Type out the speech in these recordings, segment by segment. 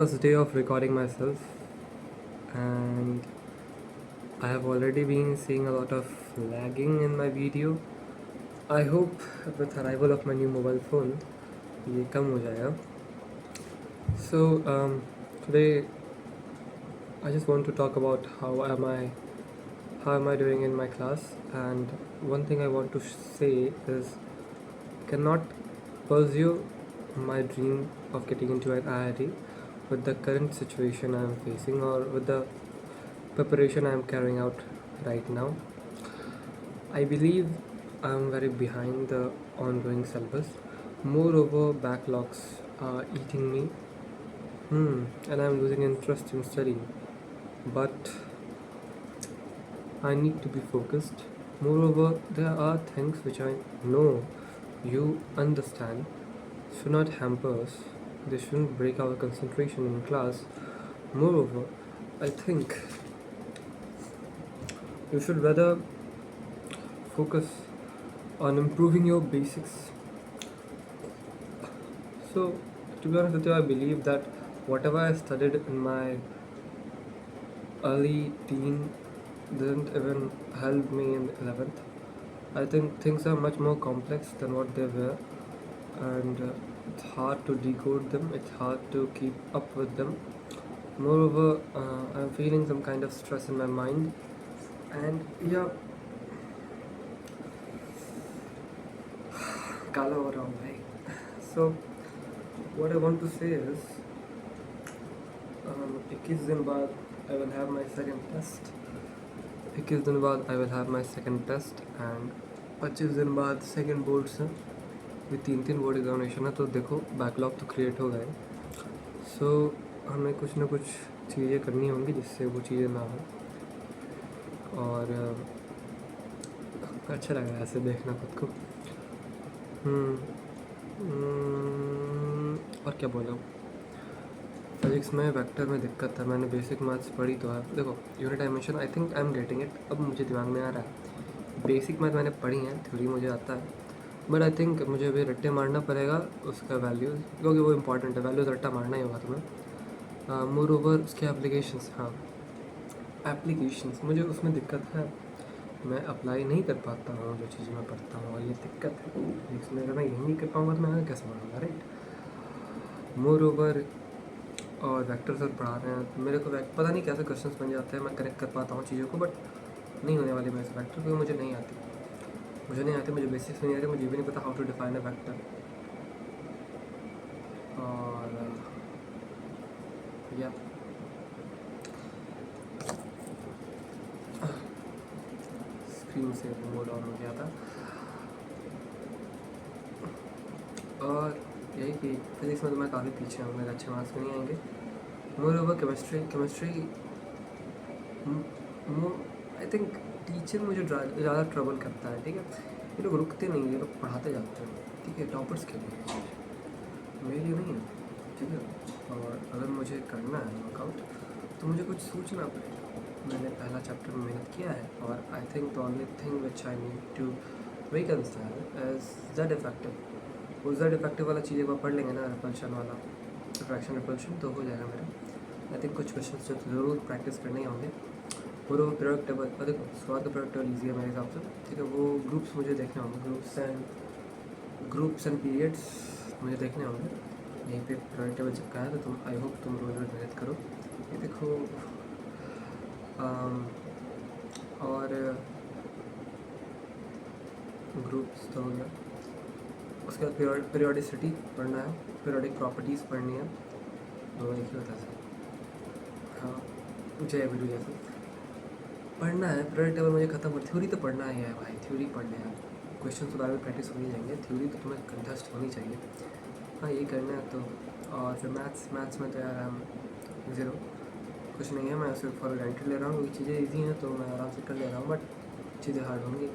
First day of recording myself, and I have already been seeing a lot of lagging in my video. I hope with arrival of my new mobile phone ये कम हो जाएगा. So today I just want to talk about how am I doing in my class, and one thing I want to say is cannot pursue my dream of getting into an IIT with the current situation I am facing or with the preparation I am carrying out right now. I believe I am very behind the ongoing syllabus. Moreover, backlogs are eating me, and I am losing interest in studying. But I need to be focused. Moreover, there are things which I know you understand should not hamper us. They shouldn't break our concentration in class. Moreover, I think you should rather focus on improving your basics. So, to be honest with you, I believe that whatever I studied in my early teen didn't even help me in 11th. I think things are much more complex than what they were, and it's hard to decode them, it's hard to keep up with them. Moreover, I'm feeling some kind of stress in my mind, and yeah, काला हो रहा हूँ भाई. So, what I want to say is, 21 दिन बाद I will have my second test. 21 दिन बाद I will have my second test, and 25 दिन बाद second boards हैं. ये तीन बोर्ड एग्जामिनेशन है, तो देखो बैकलॉग तो क्रिएट हो गए. सो हमें कुछ ना कुछ चीज़ें करनी होंगी जिससे वो चीज़ें ना हो. और अच्छा लगा ऐसे देखना खुद को. और क्या बोलूँ, फिजिक्स में वेक्टर में दिक्कत है. मैंने बेसिक मैथ्स पढ़ी तो है. देखो unit dimension I think I am getting it. अब मुझे दिमाग में आ रहा है. बेसिक मैथ मैंने पढ़ी है, थ्योरी मुझे आता है, बट आई थिंक मुझे अभी रट्टे मारना पड़ेगा उसका वैल्यूज़, क्योंकि वो इंपॉर्टेंट है. वैल्यूज़ रट्टा मारना ही होगा तुम्हें. मोर ओवर उसके एप्लीकेशंस, हाँ एप्लीकेशंस मुझे उसमें दिक्कत है. मैं अप्लाई नहीं कर पाता हूँ जो चीज़ मैं पढ़ता हूँ, और ये दिक्कत है. इसमें अगर मैं यही नहीं कर पाऊँगा तो मैं आगे कैसे पढ़ूँगा, राइट. मोर ओवर और वेक्टर सर पढ़ा रहे हैं, मेरे को पता नहीं कैसे क्वेश्चंस बन जाते हैं. मैं करेक्ट कर पाता हूँ चीज़ों को, बट नहीं होने वाली मेरे से वेक्टर, क्योंकि मुझे नहीं आती. मुझे बेसिक्स नहीं आती. मुझे भी नहीं पता how to define a vector. और या स्क्रीन से मोड ऑन हो गया था. और यही कि फिजिक्स में तो मैं काफ़ी पीछे हूँ, मेरे अच्छे मार्क्स भी नहीं आएंगे. More over chemistry I think teacher मुझे ज़्यादा ट्रबल करता है. ठीक है, ये लोग रुकते नहीं, ये लोग पढ़ाते जाते हैं. ठीक है, टॉपर्स के लिए चीज़ मेरे लिए नहीं है. ठीक है, और अगर मुझे करना है वर्कआउट तो मुझे कुछ सोचना पड़ेगा. मैंने पहला चैप्टर में मेहनत किया है, और I think the only thing which I need to reconsider is that effective. उस दैट इफेक्टिव वाला चीज़ एक बार पढ़ लेंगे ना, रिपल्शन वाला, फ्रैक्शन रिपल्शन, तो हो जाएगा मेरा. आई थिंक कुछ क्वेश्चन जो ज़रूर प्रैक्टिस करने ही होंगे. और वो प्रोडक्ट टेबल, देखो स्वाद का प्रोडक्ट टेबल ईजी है मेरे हिसाब से. ठीक है, वो ग्रुप्स मुझे देखने होंगे, ग्रुप्स एंड पीरियड्स मुझे देखने होंगे. यहीं पे प्रोडक्ट टेबल चिपका है, तो तुम आई होप तुम रोज़ रोज़ मेहनत करो. ये देखो. और ग्रुप्स तो हो गया. उसके बाद पीरियोडिसिटी पढ़ना है, पीरियोडिक प्रॉपर्टीज़ पढ़नी है. दोनों एक ही होता है. हाँ, जय बिल्कुल जैसे पढ़ना है. पीरियोडिक टेबल मुझे खत्म कर. थ्योरी तो पढ़ना ही है भाई, थ्योरी पढ़ने हैं. क्वेश्चन तो बार बार प्रैक्टिस हो ही जाएंगे. थ्योरी तो तुम्हें कंठस्थ होनी चाहिए. हाँ, यही करना है. तो और फिर मैथ्स में तो यार हम ज़ीरो, कुछ नहीं है. मैं सिर्फ फॉर ग्रांटेड ले रहा हूँ, क्योंकि चीज़ें ईजी हैं तो मैं आराम से कर ले रहा हूँ, बट चीज़ें हार्ड होंगी.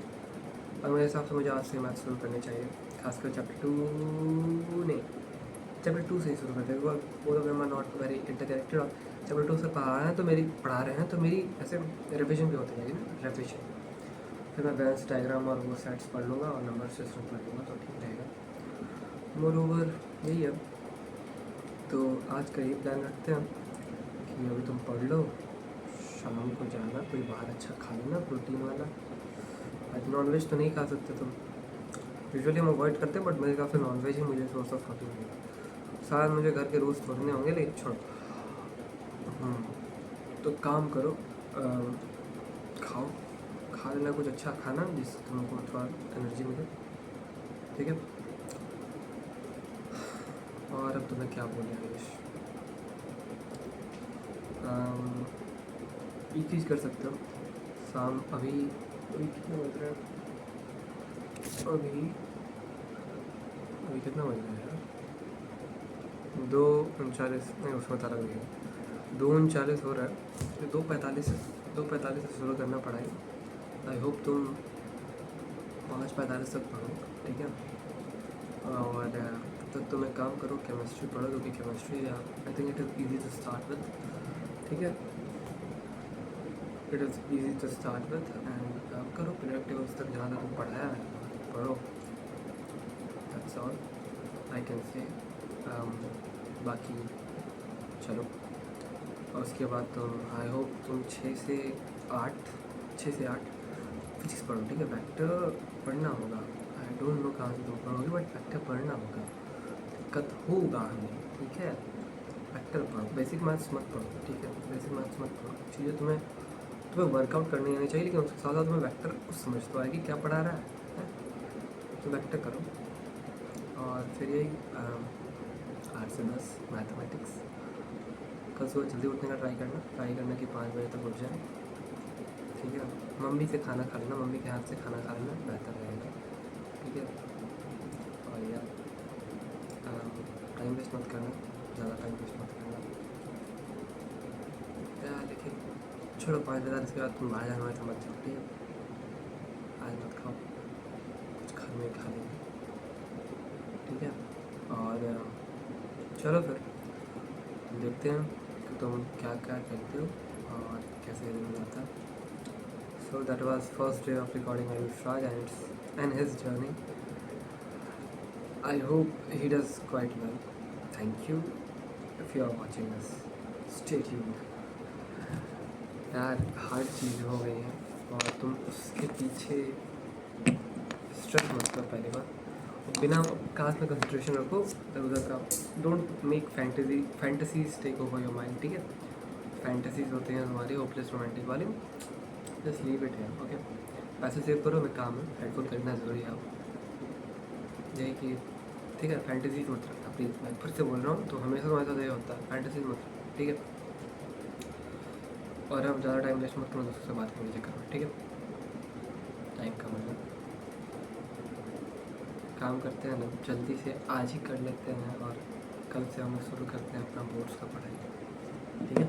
और मेरे हिसाब से मुझे आज से मैथ्स शुरू करनी चाहिए, खासकर चैप्टर 2 नहीं, चैप्टर 2 से ही शुरू करते हैं. वो तो मैं नॉट वेरी इंटरकनेक्टेड. चैप्टर 2 से पढ़ा रहे हैं तो मेरी ऐसे रिविजन भी होती जाएगी ना, रिविजन. फिर मैं बैलेंस डायग्राम और वो सेट्स पढ़ लूँगा और नंबर सिस्टम पढ़ लूँगा, तो ठीक रहेगा. मोर ओवर यही है. तो आज का ये प्लान रखते हैं कि अभी तुम पढ़ लो, शाम को जाना कोई बाहर अच्छा खा लेना प्रोटीन वाला। आज नॉनवेज तो नहीं खा सकते तुम, यूजुअली हम अवॉइड करते हैं, बट मेरे हिसाब से नॉनवेज ही मुझे सोर्स ऑफ प्रोटीन है। साथ मुझे घर के रोज़ तोड़ने होंगे, लेकिन छोड़ो। तो काम करो, खाओ, खा लेना कुछ अच्छा खाना जिससे तुमको थोड़ा एनर्जी मिले, ठीक है। और अब तुम्हें क्या बोले आयुष, एक चीज़ कर सकते हो, शाम अभी अभी कितना बज रहा है, अभी अभी कितना बज रहा है यार, 2:39, नहीं उसमें तारा भी है, 2:39 हो रहा है, तो 2:45 से शुरू करना पड़ाई। आई होप तुम 5:45 तक पढ़ो, ठीक है। और तब तो तुम्हें काम करो, केमिस्ट्री पढ़ो, क्योंकि chemistry I think it is easy to start with, ठीक है। It is easy to start with and काम करो प्रेडिक्टेबल्स तक जहाँ तक तुम पढ़ाया है पढ़ो, that's all I can say. बाकी चलो, और उसके बाद तुम आई होप तुम 6 से 8 फिजिक्स पढ़ो, ठीक है। वेक्टर पढ़ना होगा, आई डोंट नो कहाँ से तुम पढ़ोगे, बट वेक्टर पढ़ना होगा, दिक्कत होगा हमें, ठीक है। वेक्टर पढ़ो, बेसिक मैथ्स मत पढ़ो, ठीक है। बेसिक मैथ्स मत पढ़ो, चीज़ें तुम्हें वर्कआउट करनी आनी चाहिए, लेकिन उसके साथ साथ तुम्हें वेक्टर कुछ समझ तो आएगी क्या पढ़ा रहा है? तो वेक्टर करो। और फिर यही 8 से 10 मैथमेटिक्स। कल सुबह जल्दी उठने का ट्राई करना कि 5 बजे तक उठ जाए, ठीक है। मम्मी से खाना खा लेना, मम्मी के हाथ से खाना खा लेना बेहतर रहेगा, ठीक है। और यार टाइम वेस्ट मत करना, ज़्यादा टाइम वेस्ट मत करना यार, लेकिन छोड़ो 5 बजे इसके बाद तुम बाहर जाना है तो मत जाओ, ठीक है। आज मत खाओ, कुछ घर में खा लेंगे, ठीक है। और चलो फिर देखते हैं कि तुम क्या क्या करते हो और कैसे दिन जाता है। So that was first day of recording Ayush Raj and his journey. I hope he does quite well. Thank you if you are watching us. Stay tuned. यार हार्ड चीज़ हो गई है और तुम उसके पीछे स्ट्रेस मत करो, पहली बात। बिना क्लास में कंसंट्रेशन रखो, उधर का don't make fantasies take over your mind, ठीक है। फैंटेसीज होते हैं हमारे होपलेस रोमांटिक वाले, जस्ट लीव इट है, ओके। पैसे सेव करो, मैं काम है, हेडफोन खरीदना ज़रूरी है आप, यही कि ठीक है। फैंटेसीज मत रखना प्लीज़, मैं फिर से बोल रहा हूँ, तो हमेशा तुम्हारे साथ ये होता है, फैंटेसीज मत रखना, ठीक है। और अब ज़्यादा टाइम वेस्ट मत करो दोस्तों से बात करने के चक्कर में, ठीक है। टाइम का मतलब काम करते हैं ना, जल्दी से आज ही कर लेते हैं और कल से हम शुरू करते हैं अपना बोर्ड्स का पढ़ाई, ठीक है।